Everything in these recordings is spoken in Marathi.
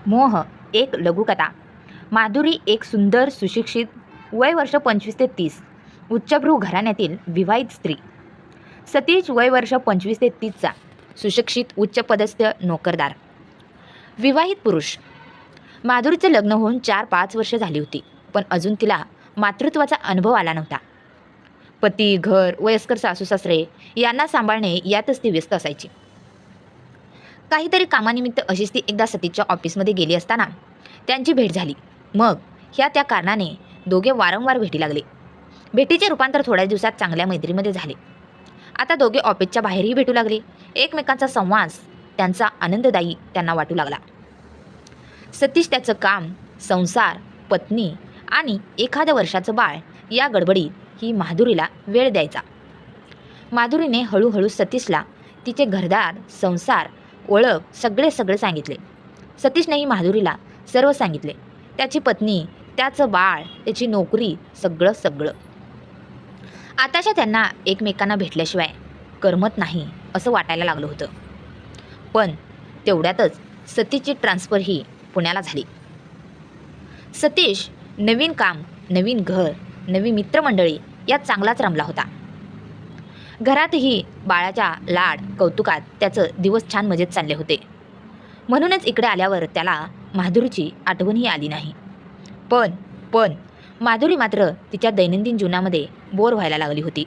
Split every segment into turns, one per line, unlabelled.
मोह एक लघुकथा. माधुरी एक सुंदर सुशिक्षित, वय वर्ष 25 ते 30, उच्चभ्रू घराण्यातील विवाहित स्त्री. सतीश वय वर्ष 25 ते 30चा, सुशिक्षित उच्चपदस्थ नोकरदार. विवाहित पुरुष. माधुरीचं लग्न होऊन 4-5 वर्ष झाली होती, पण अजून तिला मातृत्वाचा अनुभव आला नव्हता. पती, घर, वयस्कर सासू-सासरे यांना सांभाळणे यातच ती व्यस्त असायची. काहीतरी कामानिमित्त अशीच ती एकदा सतीशच्या ऑफिसमध्ये गेली असताना त्यांची भेट झाली. मग त्या कारणाने दोघे वारंवार भेटी लागले. भेटीचे रूपांतर थोड्या दिवसात चांगल्या मैत्रीमध्ये झाले. आता दोघे ऑफिसच्या बाहेरही भेटू लागले. एकमेकांचा संवाद त्यांचा आनंददायी त्यांना वाटू लागला. सतीश त्याचं काम, संसार, पत्नी आणि एखाद्या वर्षाचं बाळ या गडबडीत ही माधुरीला वेळ द्यायचा. माधुरीने हळूहळू सतीशला तिचे घरदार, संसार, ओळख सगळे सांगितले. सतीशनेही माधुरीला सर्व सांगितले. त्याची पत्नी, त्याचं बाळ, त्याची नोकरी, सगळं. आताच्या त्यांना एकमेकांना भेटल्याशिवाय करमत नाही असं वाटायला लागलं होतं. पण तेवढ्यातच सतीशची ट्रान्सफर ही पुण्याला झाली. सतीश नवीन काम, नवीन घर, नवी मित्रमंडळी यात चांगलाच रमला होता. घरातही बाळाच्या लाड कौतुकात त्याचं दिवस छान मजेत चालले होते. म्हणूनच इकडे आल्यावर त्याला माधुरीची आठवणही आली नाही. पण माधुरी मात्र तिच्या दैनंदिन जीवनामध्ये बोर व्हायला लागली होती.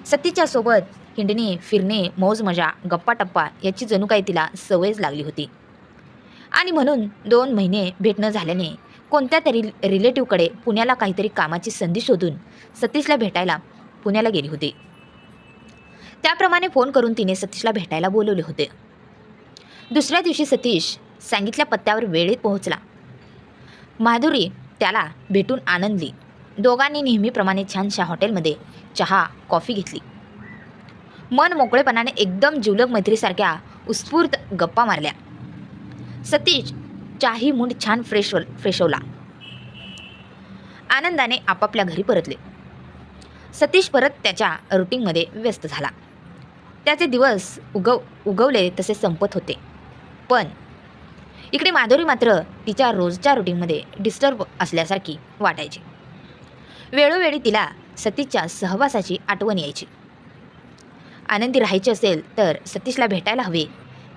सतीशच्या सोबत हिंडणे, फिरणे, मौज मजा, गप्पा-टप्पा याची जणू काही तिला सवयच लागली होती. आणि म्हणून 2 महिने भेट न झाल्याने कोणत्या तरी रिलेटिव्हकडे पुण्याला काहीतरी कामाची संधी शोधून सतीशला भेटायला पुण्याला गेली होती. त्याप्रमाणे फोन करून तिने सतीशला भेटायला बोलवले होते. दुसऱ्या दिवशी सतीश सांगितल्या पत्त्यावर वेळेत पोहोचला. माधुरी त्याला भेटून आनंदली. दोघांनी नेहमीप्रमाणे छानशा हॉटेलमध्ये चहा, कॉफी घेतली. मन मोकळेपणाने एकदम जिवलग मैत्रीसारख्या उत्स्फूर्त गप्पा मारल्या. सतीश चाही मूड छान फ्रेशवला. आनंदाने आपापल्या घरी परतले. सतीश परत त्याच्या रुटीनमध्ये व्यस्त झाला. त्याचे दिवस उगवले तसे संपत होते. पण इकडे माधुरी मात्र तिच्या रोजच्या रुटीनमध्ये डिस्टर्ब असल्यासारखी वाटायची. वेळोवेळी तिला सतीशच्या सहवासाची आठवण यायची. आनंदी राहायची असेल तर सतीशला भेटायला हवे,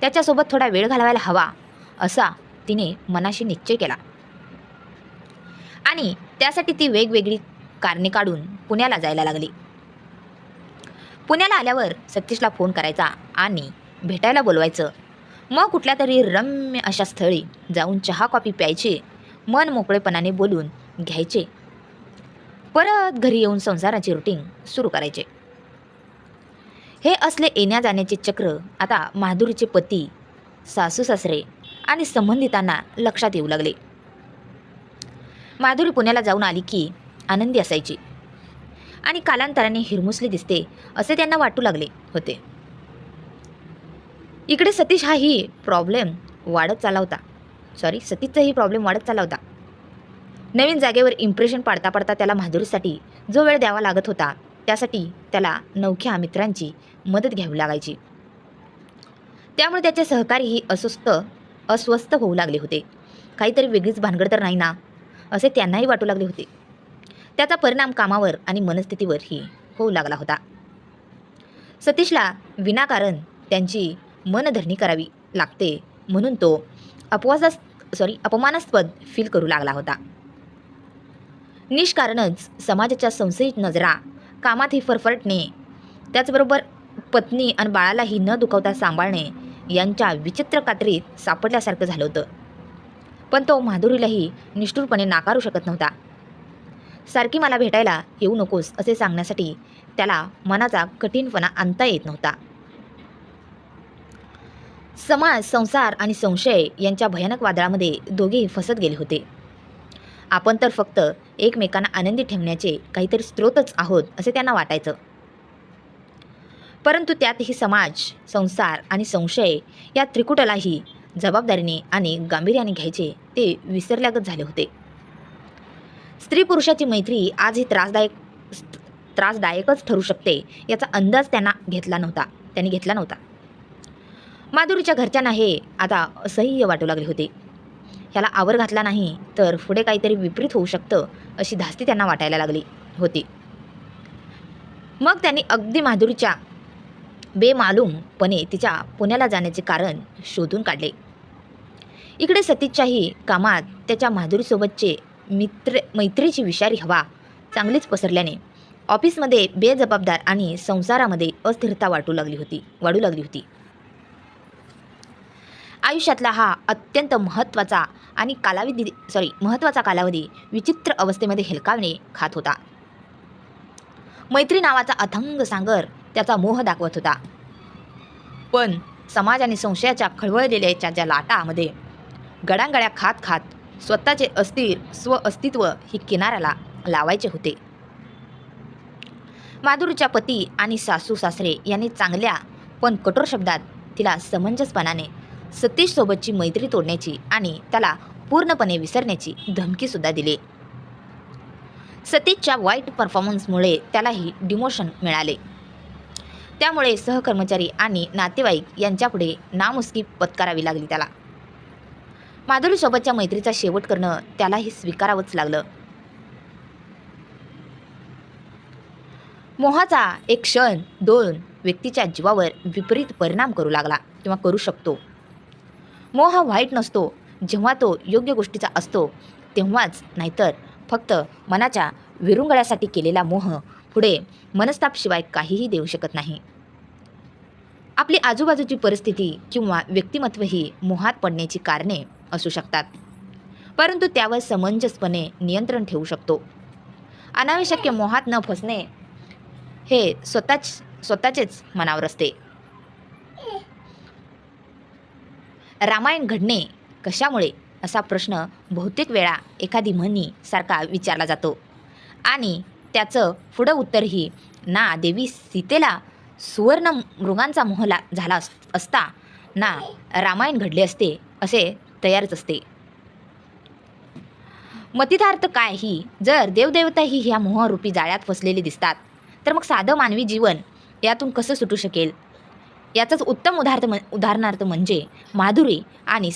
त्याच्यासोबत थोडा वेळ घालवायला हवा असा तिने मनाशी निश्चय केला. आणि त्यासाठी ती वेगवेगळी कारणे काढून पुण्याला जायला लागली. पुण्याला आल्यावर सतीशला फोन करायचा आणि भेटायला बोलवायचं. मग कुठल्या तरी रम्य अशा स्थळी जाऊन चहा कॉफी प्यायचे, मन मोकळेपणाने बोलून घ्यायचे. परत घरी येऊन संसाराची रुटीन सुरू करायचे. हे असले येण्या जाण्याचे चक्र आता माधुरीचे पती, सासू-सासरे आणि संबंधितांना लक्षात येऊ लागले. माधुरी पुण्याला जाऊन आली की आनंदी असायची आणि कालांतराने हिरमुसली दिसते असे त्यांना वाटू लागले होते. इकडे सतीशचाही प्रॉब्लेम वाढत चालला होता. नवीन जागेवर इम्प्रेशन पाडता त्याला माधुरीसाठी जो वेळ द्यावा लागत होता त्यासाठी त्याला नवख्या मित्रांची मदत घ्यावी लागायची. त्यामुळे त्याचे सहकारीही अस्वस्थ होऊ लागले होते. काहीतरी वेगळीच भानगड तर नाही ना असे त्यांनाही वाटू लागले होते. त्याचा परिणाम कामावर आणि मनस्थितीवरही होऊ लागला होता. सतीशला विनाकारण त्यांची मनधरणी करावी लागते म्हणून तो अपमानास्पद फील करू लागला होता. निष्कारणच समाजाच्या संशयित नजरा, कामातही फरफरटणे, त्याचबरोबर पत्नी आणि बाळालाही न दुखावता सांभाळणे यांच्या विचित्र कात्रीत सापडल्यासारखं झालं होतं. पण तो माधुरीलाही निष्ठुरपणे नाकारू शकत नव्हता. सारखी मला भेटायला येऊ नकोस असे सांगण्यासाठी त्याला मनाचा कठीणपणा आणता येत नव्हता. समाज, संसार आणि संशय यांच्या भयानक वादळामध्ये दोघेही फसत गेले होते. आपण तर फक्त एकमेकांना आनंदी ठेवण्याचे काहीतरी स्रोतच आहोत असे त्यांना वाटायचं. परंतु त्यातही समाज, संसार आणि संशय या त्रिकुटालाही जबाबदारीने आणि गांभीर्याने घ्यायचे ते विसरल्यागत झाले होते. स्त्री पुरुषाची मैत्री आज ही त्रासदायकच ठरू शकते याचा अंदाज त्यांनी घेतला नव्हता. माधुरीच्या घरच्यांना हे आता असह्य वाटू लागले होते. ह्याला आवर घातला नाही तर पुढे काहीतरी विपरीत होऊ शकतं अशी धास्ती त्यांना वाटायला लागली होती. मग त्यांनी अगदी माधुरीच्या बेमालूमपणे तिच्या पुण्याला जाण्याचे कारण शोधून काढले. इकडे सतीशच्याही कामात त्याच्या माधुरीसोबतचे मैत्रीची विषारी हवा चांगलीच पसरल्याने ऑफिसमध्ये बेजबाबदार आणि संसारामध्ये अस्थिरता वाढू लागली होती. आयुष्यातला हा अत्यंत महत्त्वाचा कालावधी विचित्र अवस्थेमध्ये हेलकावणे खात होता. मैत्री नावाचा अथांग सागर त्याचा मोह दाखवत होता. पण समाज आणि संशयाच्या खळबळलेल्या ज्या लाटामध्ये गडांगळ्या खात खात स्वतःचे अस्तित्व ही किनाऱ्याला लावायचे होते. माधुरीच्या पती आणि सासू सासरे यांनी चांगल्या पण कठोर शब्दात तिला समंजसपणाने सतीशसोबतची मैत्री तोडण्याची आणि त्याला पूर्णपणे विसरण्याची धमकीसुद्धा दिली. सतीशच्या वाईट परफॉर्मन्समुळे त्यालाही डिमोशन मिळाले. त्यामुळे सहकर्मचारी आणि नातेवाईक यांच्यापुढे नामुष्की पत्करावी लागली त्याला. माधुरीसोबतच्या मैत्रीचा शेवट करणं त्यालाही स्वीकारावंच लागलं. मोहाचा एक क्षण दोन व्यक्तीच्या जीवावर विपरीत परिणाम करू लागला किंवा करू शकतो. मोह वाईट नसतो जेव्हा तो योग्य गोष्टीचा असतो तेव्हाच, नाहीतर फक्त मनाच्या विरुंगळ्यासाठी केलेला मोह पुढे मनस्तापशिवाय काहीही देऊ शकत नाही. आपली आजूबाजूची परिस्थिती किंवा व्यक्तिमत्वही मोहात पडण्याची कारणे असू शकतात, परंतु त्यावर समंजसपणे नियंत्रण ठेवू शकतो. अनावश्यक मोहात न फसणे हे स्वतःचेच मनावर असते. रामायण घडणे कशामुळे असा प्रश्न बहुतेक वेळा एखादी म्हणी सारखा विचारला जातो आणि त्याचं पुढं उत्तरही ना देवी सीतेला सुवर्ण मृगांचा मोह झाला असता ना रामायण घडले असते असे तयारच असते. मतितार्थ काय ही, जर देवदेवताही ह्या मोहरूपी जाळ्यात फसलेले दिसतात तर मग साधं मानवी जीवन यातून कसं सुटू शकेल? याचंच उत्तम उदाहरणार्थ म्हणजे माधुरी आणि